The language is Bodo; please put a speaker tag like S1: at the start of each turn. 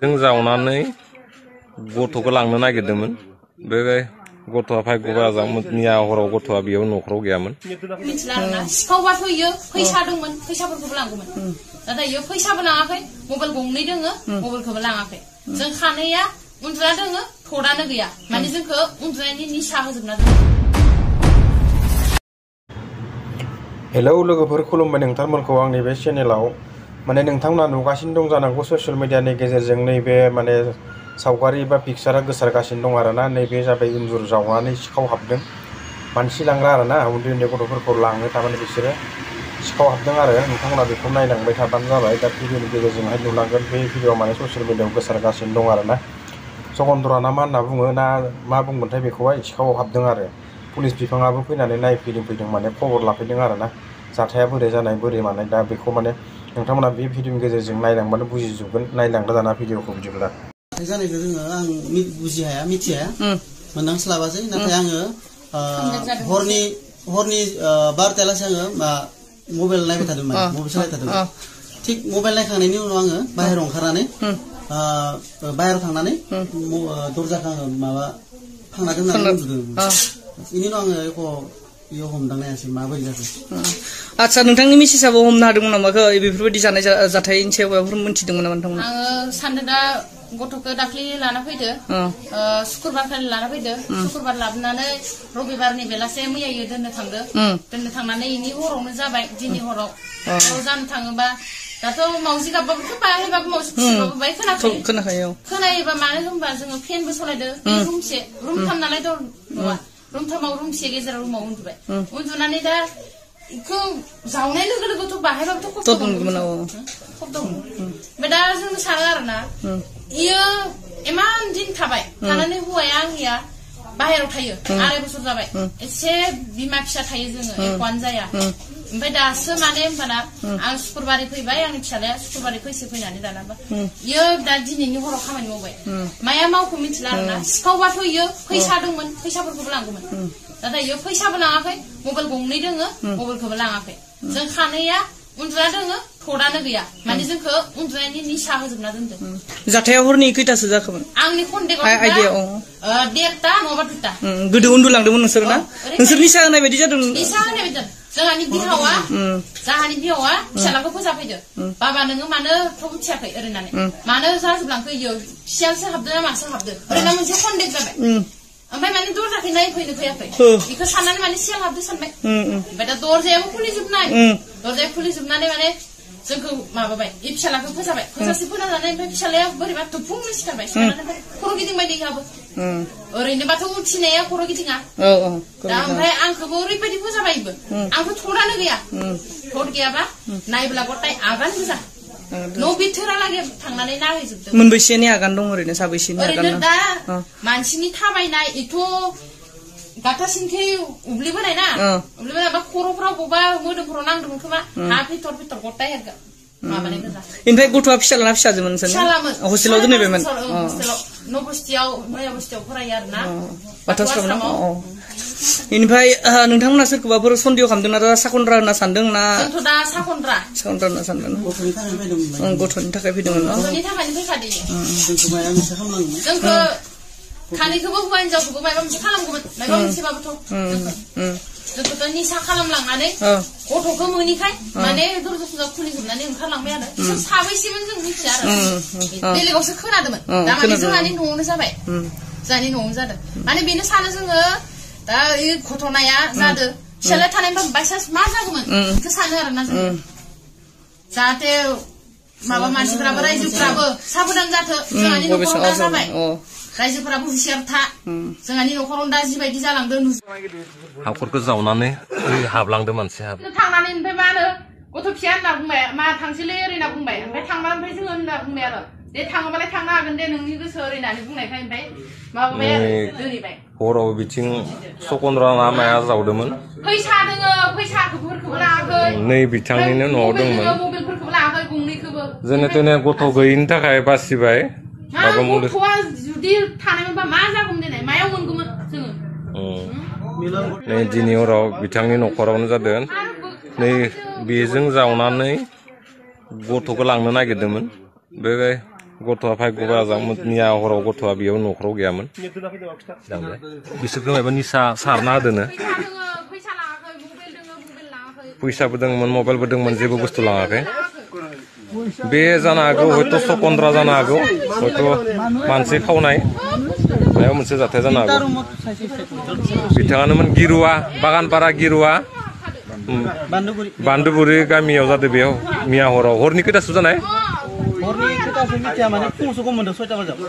S1: जों जावनानै गथ'खौ लांनो नागिरदोंमोन। बे गथ'आ फायग'बाजा मैया हराव गथ'आ बेयाव न'खराव गैयामोन।
S2: मिथिला आरोना सिखावबाथ' इयो फैसा दंमोन, फैसाफोरखौबो लांगौमोन। नाथाय इयो फैसाबो लाङाखै, मबाइल गंनै दोङो, मबाइलखौबो लाङाखै। जों खानैया उन्दुना दोङो, थदानो गैया। माने जोंखौ उन्दुनायनि निसा होजोबना दोङो।
S3: हेलौ लोगोफोर, खुलुमबाय नोंथांमोनखौ आंनि बे चेनेलाव। माने नोंथांमोना नुगासिनो दं जानांगौ ससियेल मिडियानि गेजेरजों नैबे माने सावगारि बा पिक्सारा गोसारगासिनो दं आरोना। नैबे जाबाय इन्जुर जावनानै सिखाव हाबदों, मानसि लांग्रा आरोना, उन्दै उन्दै गथ'फोरखौ लांनो थारमाने बिसोरो सिखाव हाबदों आरो। नोंथांमोना बेखौ नायलांबाय थाबानो जाबाय। दा भिडिअनि गेजेरजोंहाय नुलांगोन बे भिडिअ माने ससियेल मिडियायाव गोसारगासिनो दं आरोना। सगन्द्रा ना मा होनना बुङो ना मा बुंगोनथाय बेखौहाय सिखाव हाबदों आरो। पुलिस बिफाङाबो फैनानै नायफैदों माने खबर लाफैदों आरोना। जाथाया बोरै जानाय बोरै मानाय, दा बेखौ माने नोंथांमोना बे भिडिअनि गेजेरजों नायलांबानो बुजिजोबगोन। नायलांदो दाना भिडिअखौ बिदिब्ला।
S4: जानायखौ जोङो आं बुजि हाया, मिथिया, मोनदांस्लाबासै। नाथाय आङो हरनि 12टालासे आङो मबाइल नायबाय थादोंमोन, मबाइल सालायबाय थादोंमोन। थिग मबाइल नायखांनायनि उनाव आङो बाहेरायाव ओंखारनानै बाहेरायाव थांनानै दरजाखौ आङो माबा फांना दोननानै उन्दुदोंमोन। बेनि उनाव आङो एख' बेयाव हमदांनो हायासै माबायदि जाखो।
S5: आच्छा, नोंथांनि मिसेसाबो हमनो हादोंमोन नामा बेफोरबायदि जानाय जाथायनि सायाव माबाफोर मोनथिदोंमोन नामा नोंथांमोना?
S2: आङो सानदों दा गथ'खौ दाख्लि लाना फैदो, सुक्रुबारखालि लाना फैदो। सुक्रुबार लाबोनानै रबिबारनि बेलासे मैयायो दोननो थांदो। दोननो थांनानै इनि हरावनो जाबाय, दिनै हराव जानो थाङोबा दाथ' मावजि गाबबाबोथ' बाहायबाबो मावजि खुसिबाबो बाहाय खोनाखायो। खोनायोबा मानो होनबा जोङो फेनबो सलायदो, रुमथाम नालाय दर नङा, रुमथामाव रुमसे गेजेराव रुमाव उन्दुबाय। उन्दुनानै दा इखौ जावनाय लोगो लोगोथ' बाहायबाबोथ' खस्थ' मोनगोन। ओमफ्राय दा जों सानो आरोना, इयो इमान दिन थाबाय, थानानै हौवाया आंनिया बाहेराव थायो, 2.5 बोसोर जाबाय। एसे बिमा फिसा थायो जोङो, एख'आनो जाया। ओमफ्राय दासो माने होनबाना आं सुक्रुबारै फैबाय, आंनि फिसालाया सुक्रुबारै फैनानै दानाबा इयो दा दिनैनि हराव खामानि मावबाय। माया मावखौ मिथिला आरोना। सिखावबाथ' इयो फैसा दंमोन, फैसाफोरखौबो लांगौमोन। नाथाय इयो फैसाबो लाङाखै, मबाइल गंनै दोङो, मबाइलखौबो लाङाखै। जों खानैया उन्दुना दोङो, थदानो गैया। माने जोंखौ उन्दुनायनि निसा होजोबना दोनदों।
S5: जाथाया हरनि खैथासो जाखोमोन?
S2: आंनि कन्टेक्टआव 1:30 नङाबा 2टा।
S5: गोदो उन्दुलांदोंमोन नोंसोर ना? नोंसोर निसा होनाय बायदि जादों?
S2: निसा होनाय बायदि जादों। जोंहानि बिहावा फिसालाखौ फोजाफैदो। बाबा नोङो मानो थ' मिथियाखै ओरैनानै मानो जाजोबलांखो इयो, सियालसो हाबदो ना मासो हाबदो, ओरैना मोनसे कन्टेक्ट जाबाय। ओमफ्राय माने दरजाखै नायफैनो फैयाखै, बेखौ साननानै माने सियाल हाबदो सानबाय। ओमफ्राय दा दरजायाबो खुलिजोबनानै माने जोंखौ माबाबाय, इ फिसालाखौ फोजाबाय। फोजासे फोजानानै ओमफ्राय फिसालाया बोरैबा दुफुंनो सिखारबाय। सिखारनानै खर' गिदिंबाय दैहाबो। ओरैनोबाथ' उथिनाया खर' गिदिङा। दा ओमफ्राय आंखौबो ओरैबायदि फोजाबायबो, आंथ' थदानो गैया। थद गैयाबा नायब्ला गथाय आगान गोजा। न' बिथोरालागै थांनानै नायहैजोबदों।
S5: मोनबैसेनि आगान दं ओरैनो? साबैसेनि आगान?
S2: ओरैनो दा मानसिनि थाबायनाय इथ' गाथासिनखै उब्लिबोनाय ना, उब्लिबोनाय बा खर'फ्राव बबेबा मोदोमफ्राव नांदोंमोन खोमा, हा फिथर गथाय माबानाय गोजा।
S5: ओमफ्राय गथ'आ फिसालाना फिसाजोमोन?
S2: फिसालामोन।
S5: हस्टेलाव दोनहैबायमोन?
S2: हस्टेलाव नया बस्तियाव फरायो आरोना।
S5: बेनिफ्राय नोंथांमोना सोरखौबाफोर सन्देह खालामदों ना? साखन्द्रा होनना सानदों ना?
S2: जोंथ' दा साखन्द्रा
S5: होनना सानदों।
S4: गथ'नि थाखाय फैदोंमोन।
S5: गथ'नि थाखाय फैदोंमोन।
S2: गथ'नि थाखायनो फैखादों।
S4: जोंखौ माया मोनसे खालामनांगौमोन।
S2: जोंखौ खानैखौबो हौवा हिनजावखौबो माबा मोनसे खालामगौमोन, माबा मोनसेबाबोथ'। जोंखौथ' निसा खालामलांनानै गथ'खौ मोनिखाय माने दरजा खुलिजोबनानै ओंखारलांबाय आरो। बिसोर साबैसेमोन जों मिथिया आरो, बेलेगावसो खोनादोंमोन। दा माने जोंहानि न'आवनो जाबाय, जोंहानि न'आवनो जादों। माने बेनो सानो जोङो दा घटनाया जादों, फिसालाया थानायबा बायसान्स मा जागौमोन बेखौ सानो आरोना जोङो। जाहाथे माबा मानसिफ्राबो रायजोफ्राबो साबधान जाथो, जोंहानि न'खराव दा जाबाय, रायजोफोराबो हुसियार था, जोंहानि न'खराव दा जिबायदि जालांदों।
S1: हाखरखौ जावनानै हाबलांदों मानसि
S2: थांनानै ओमफ्राय मा होनो गथ' फिसा होनना बुंबाय, मा थांसैलै ओरैना बुंबाय। ओमफ्राय थांबा ओमफ्राय जोङो होनना बुंबाय आरो, दे थाङोबालाय थांनो हागोन दे नोंनि गोसो ओरैनानै बुंनायखाय ओमफ्राय माबाबाय आरो दोनहैबाय।
S1: हराव बिथिं सखन्द्रा ना माया जावदोंमोन।
S2: फैसा दोङो, फैसाफोरखौबो लाङाखै।
S1: नै बिथांनिनो न'आव दंमोन।
S2: मबाइलफोरखौबो लाङाखै, गंनैखौबो।
S1: जेने तेने गथ' गैयिनि थाखाय बासिबाय।
S2: गथ'आ जुदि थानायमोनबा मा जागौमोन देनाय, मायाव मोनगौमोन जोङो।
S1: नै दिनै हराव बिथांनि न'खरावनो जादों। नै बेजों जावनानै गथ'खौ लांनो नागिरदोंमोन। बे गथ'आ फाय क'क्राझार मैया हराव गथ'आ बेयाव न'खराव गैयामोन बिसोरखौ माबा निसा सारना होदोनो फैसाबो दंमोन मबाइलबो दंमोन जेबो बुस्थु लाङाखै बे जानो हागौ हयथ' सकन्द्रा जानो हागौ हयथ' मानसि खावनाय माबा मोनसे जाथाय जानो हागौ बिथाङानोमोन गिरुवा बागानपारा गिरुवा बान्दुगुरि गामियाव जादों बेयाव मैया हराव हरनि खैथासो जानाय
S4: हरनि खोथासो मिथिया माने फुङावसो गम मोनदों 6टा बाजायाव